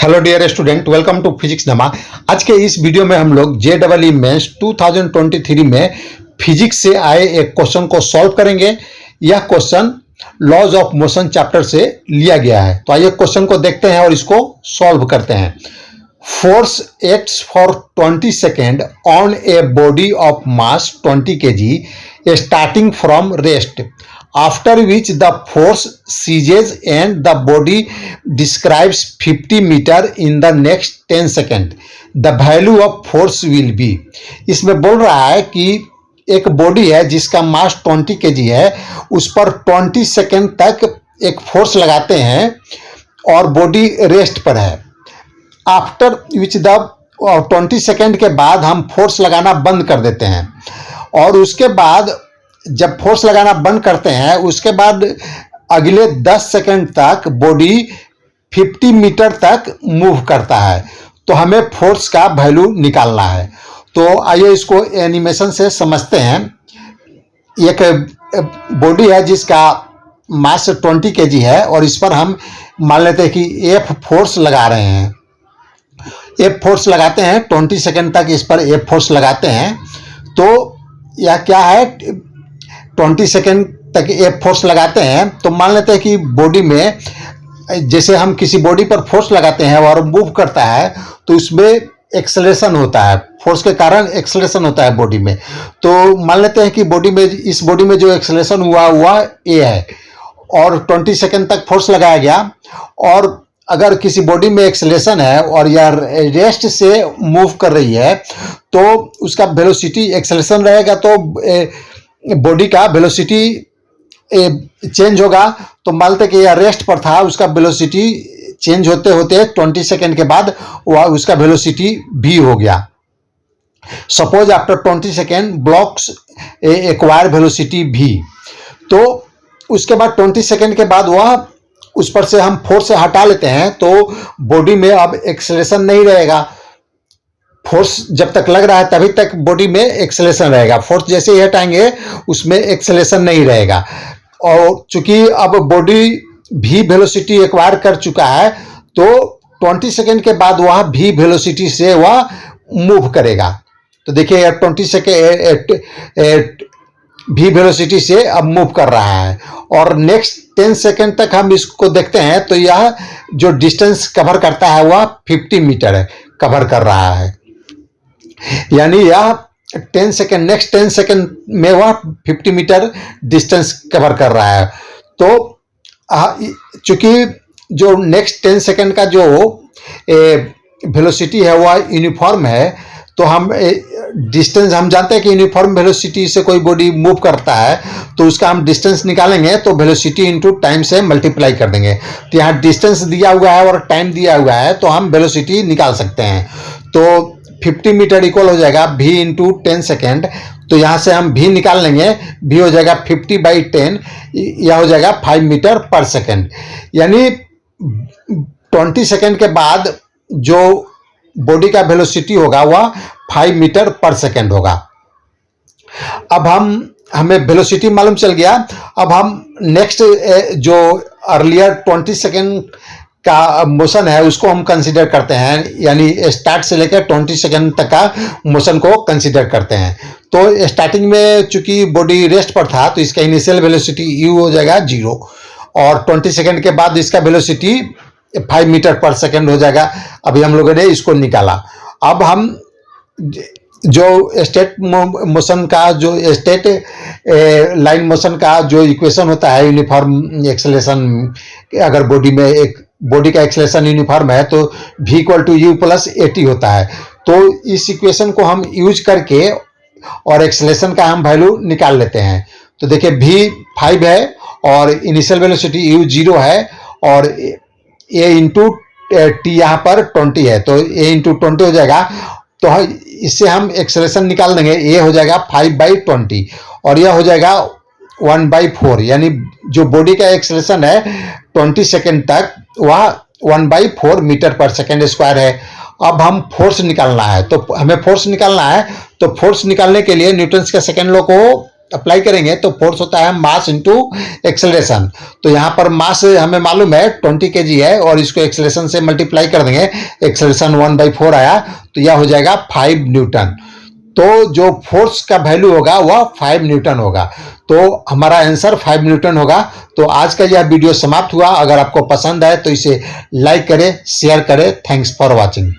Hello dear student, welcome to physics Nama. आज के इस वीडियो में हम लोग JEE मेंस 2023 में फिजिक्स से आए एक क्वेश्चन को सॉल्व करेंगे। यह question laws of motion chapter से लिया गया है। तो आइए क्वेश्चन को देखते हैं और इसको सॉल्व करते हैं। Force acts for 20 second on a body of mass 20 kg starting from rest, after which the force ceases and the body describes 50 meter in the next 10 second. The value of force will be. इसमें बोल रहा है कि एक body है जिसका मास 20 kg है, उस पर 20 सेकेंड तक एक फोर्स लगाते हैं और बॉडी रेस्ट पर है। आफ्टर विच द 20 सेकेंड के बाद हम फोर्स लगाना बंद कर देते हैं और उसके बाद जब फोर्स लगाना बंद करते हैं उसके बाद अगले 10 सेकंड तक बॉडी 50 मीटर तक मूव करता है। तो हमें फोर्स का वैल्यू निकालना है। तो आइए इसको एनिमेशन से समझते हैं। एक बॉडी है जिसका मास 20 kg है और इस पर हम मान लेते हैं कि एफ फोर्स लगा रहे हैं। एफ फोर्स लगाते हैं 20 सेकंड तक, इस पर एफ फोर्स लगाते हैं। तो यह क्या है, 20 सेकेंड तक एफ फोर्स लगाते हैं। तो मान लेते हैं कि बॉडी में, जैसे हम किसी बॉडी पर फोर्स लगाते हैं और मूव करता है तो उसमें एक्सेलरेशन होता है, फोर्स के कारण एक्सेलरेशन होता है बॉडी में। तो मान लेते हैं कि बॉडी में, इस बॉडी में जो एक्सेलरेशन हुआ ए है और 20 सेकेंड तक फोर्स लगाया गया। और अगर किसी बॉडी में एक्सेलरेशन है और यह रेस्ट से मूव कर रही है तो उसका वेलोसिटी, एक्सेलरेशन रहेगा तो बॉडी का वेलोसिटी चेंज होगा। तो मान लेते कि यह रेस्ट पर था, उसका वेलोसिटी चेंज होते होते 20 सेकेंड के बाद वह उसका वेलोसिटी v हो गया। Suppose after 20 second blocks acquire velocity v। तो उसके बाद 20 सेकेंड के बाद वह उस पर से हम फोर्स से हटा लेते हैं तो बॉडी में अब एक्सेलरेशन नहीं रहेगा। फोर्स जब तक लग रहा है तभी तक बॉडी में एक्सेलरेशन रहेगा, फोर्स जैसे ही हटाएंगे उसमें एक्सेलरेशन नहीं रहेगा। और चूंकि अब बॉडी भी वेलोसिटी एक्वायर कर चुका है तो 20 सेकेंड के बाद वह भी वेलोसिटी से वह मूव करेगा। तो देखिए 20 सेकेंड भी वेलोसिटी से अब मूव कर रहा है और नेक्स्ट 10 सेकेंड तक हम इसको देखते हैं तो यह जो डिस्टेंस कवर करता है वह 50 मीटर कवर कर रहा है। यानी यह 10 सेकेंड, नेक्स्ट 10 सेकेंड में वह 50 मीटर डिस्टेंस कवर कर रहा है। तो चूंकि जो नेक्स्ट 10 सेकेंड का जो वेलोसिटी है वह यूनिफॉर्म है, तो हम डिस्टेंस, हम जानते हैं कि यूनिफॉर्म वेलोसिटी से कोई बॉडी मूव करता है तो उसका हम डिस्टेंस निकालेंगे तो वेलोसिटी इंटू टाइम से मल्टीप्लाई कर देंगे। तो यहाँ डिस्टेंस दिया हुआ है और टाइम दिया हुआ है तो हम वेलोसिटी निकाल सकते हैं। तो 50 मीटर इक्वल हो जाएगा v इंटू 10 सेकेंड। तो यहाँ से हम v निकाल लेंगे, v हो जाएगा 50/10, यह हो जाएगा 5 मीटर पर सेकेंड। यानी 20 सेकेंड के बाद जो बॉडी का वेलोसिटी होगा वह 5 मीटर पर सेकेंड होगा। अब हमें वेलोसिटी मालूम चल गया। अब हम नेक्स्ट जो अर्लियर 20 सेकेंड का मोशन है उसको हम कंसीडर करते हैं, यानी स्टार्ट से लेकर 20 सेकेंड तक का मोशन को कंसीडर करते हैं। तो स्टार्टिंग में चूंकि बॉडी रेस्ट पर था तो इसका इनिशियल वेलोसिटी u हो जाएगा 0 और 20 सेकेंड के बाद इसका वेलोसिटी 5 मीटर पर सेकेंड हो जाएगा। अभी हम लोगों ने इसको निकाला। अब हम जो स्टेट मोशन का, जो स्टेट लाइन मोशन का जो इक्वेशन होता है यूनिफॉर्म एक्सेलरेशन, अगर बॉडी में एक बॉडी का एक्सेलरेशन यूनिफॉर्म है तो v equal to u plus at होता है। तो इस इक्वेशन को हम यूज करके और एक्सेलरेशन का हम वैल्यू निकाल लेते हैं। तो देखिए v 5 है और इनिशियल वेलोसिटी u 0 है और a इंटू टी यहाँ पर 20 है तो a इंटू 20 हो जाएगा। तो इससे हम एक्सेलरेशन निकाल देंगे, a हो जाएगा 5/20 और यह हो जाएगा 1/4। यानी जो बॉडी का एक्सेलरेशन है 20 सेकेंड तक वह 1/4 मीटर पर सेकेंड स्क्वायर है। अब हम फोर्स निकालना है, तो हमें फोर्स निकालना है। तो फोर्स निकालने के लिए न्यूटन के सेकेंड लॉ को अप्लाई करेंगे तो फोर्स होता है मास इंटू एक्सेलरेशन। तो यहाँ पर मास हमें मालूम है 20 kg है और इसको एक्सेलरेशन से मल्टीप्लाई कर देंगे, एक्सेलरेशन 1/4 आया तो यह हो जाएगा 5 न्यूटन। तो जो फोर्स का वैल्यू होगा वह 5 न्यूटन होगा। तो हमारा आंसर 5 न्यूटन होगा। तो आज का यह वीडियो समाप्त हुआ। अगर आपको पसंद आए तो इसे लाइक करें, शेयर करें। Thanks for watching.